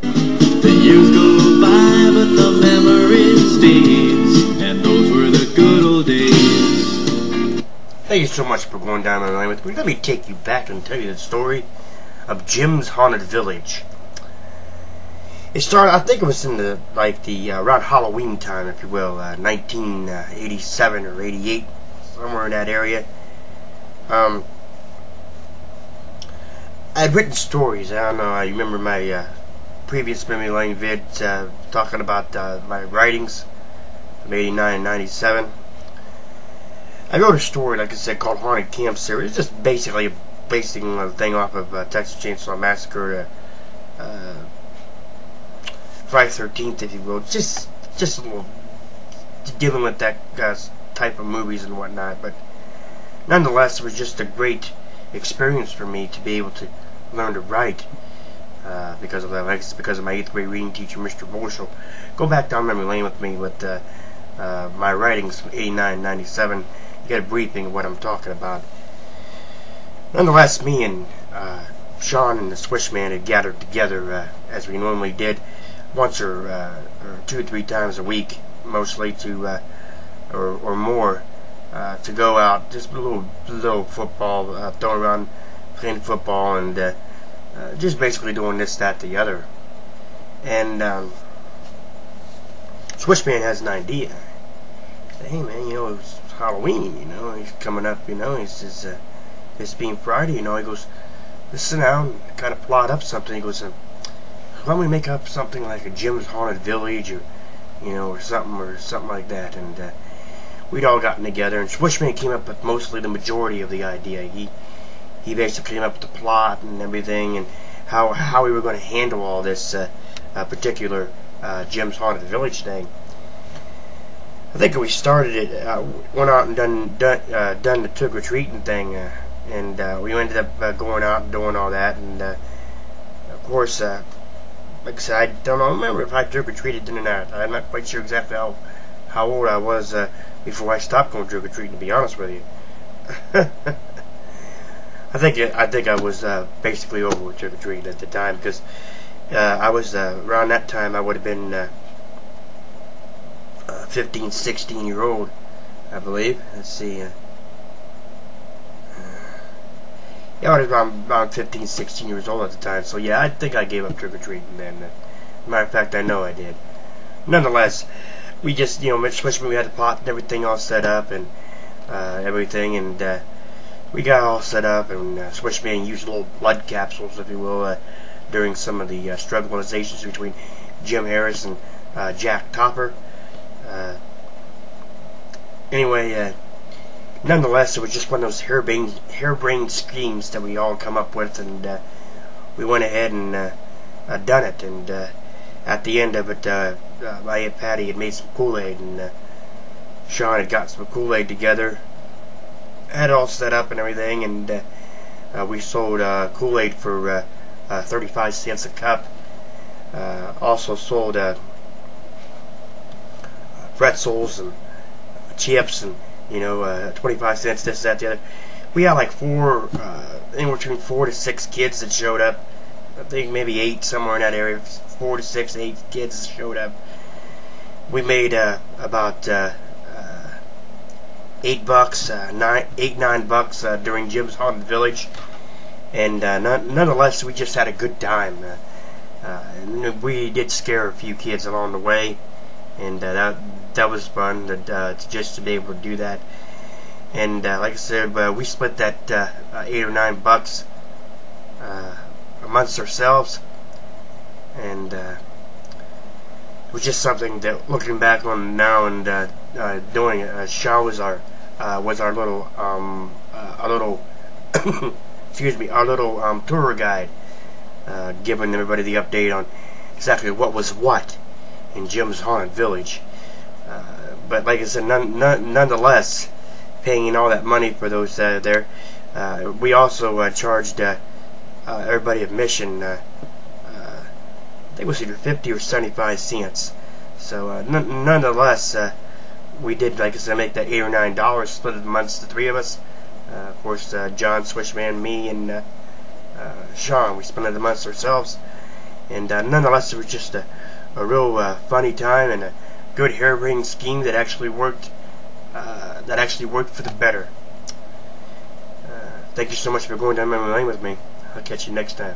The years go by, but the memory stays, and those were the good old days. Thank you so much for going down my lane with me. Let me take you back and tell you the story of Jim's Haunted Village. It started, I think it was in the around Halloween time, if you will, 1987 or 88, somewhere in that area. I'd written stories. I don't know. I remember my previous memory lane vids talking about my writings from '89 and '97. I wrote a story, like I said, called Haunted Camp Series. It's just basically basing the thing off of Texas Chainsaw Massacre, Friday the 13th, if you will. Just a little dealing with that type of movies and whatnot. But nonetheless, it was just a great experience for me to be able to learn to write because of that. Because of my 8th grade reading teacher, Mr. Bushel. Go back down memory lane with me with my writings from '89 and '97. You get a briefing of what I'm talking about. Nonetheless, me and Sean and the Swishman had gathered together as we normally did, once or 2 or 3 times a week, mostly to or more, to go out, just a little football, throwing around, playing football, and just basically doing this, that, the other. And Swishman has an idea. Hey man, it's Halloween, he's coming up, he says, this being Friday, he goes, let's sit down and kind of plot up something. He goes, why don't we make up something like a Jim's Haunted Village, or something like that. And we'd all gotten together, and Swishman came up with mostly the majority of the idea. He basically came up with the plot and everything, and how we were going to handle all this particular Jim's Haunted Village thing. I think we started it, went out and done the trick-or-treating thing, and we ended up going out and doing all that, and of course, like I said, I don't remember if I trick-or-treated or not. I'm not quite sure exactly how old I was before I stopped going trick-or-treating, to be honest with you. I think I was basically over with trick-or-treating at the time, because I was around that time I would have been 15, 16-year-old, I believe. Let's see. Yeah, I was around 15, 16 years old at the time. So yeah, I think I gave up trick-or-treating then. Matter of fact, I know I did. Nonetheless, we just, especially when we had the plot and everything all set up and everything, and we got all set up, and Swishman used little blood capsules, if you will, during some of the struggleizations between Jim Harris and Jack Topper. Anyway, nonetheless, it was just one of those harebrained schemes that we all come up with, and we went ahead and done it. And at the end of it, my Aunt Patty had made some Kool-Aid, and Sean had got some Kool-Aid together, had it all set up and everything, and we sold Kool-Aid for 35 cents a cup. Also sold pretzels and chips and 25 cents, this, that, the other. We had like anywhere between 4 to 6 kids that showed up. I think maybe 8, somewhere in that area. 4 to 6, 8 kids that showed up. We made about $8, $9 during Jim's Haunted Village, and nonetheless, we just had a good time. And we did scare a few kids along the way, and that was fun just to be able to do that. And like I said, we split that $8 or $9 amongst ourselves, and it was just something that, looking back on now and doing it, Shaw was our little excuse me, our little tour guide, giving everybody the update on exactly what was what in Jim's Haunted Village. But like I said, nonetheless, paying all that money for those there, we also charged everybody admission. I think it was either 50 or 75 cents. So nonetheless, we did, like I said, make that $8 or $9, split it amongst the 3 of us. Of course, John, Swishman, me, and Sean. We split it amongst ourselves, And nonetheless, it was just a real funny time and a good hair-brained scheme that actually worked. For the better. Thank you so much for going down memory lane with me. I'll catch you next time.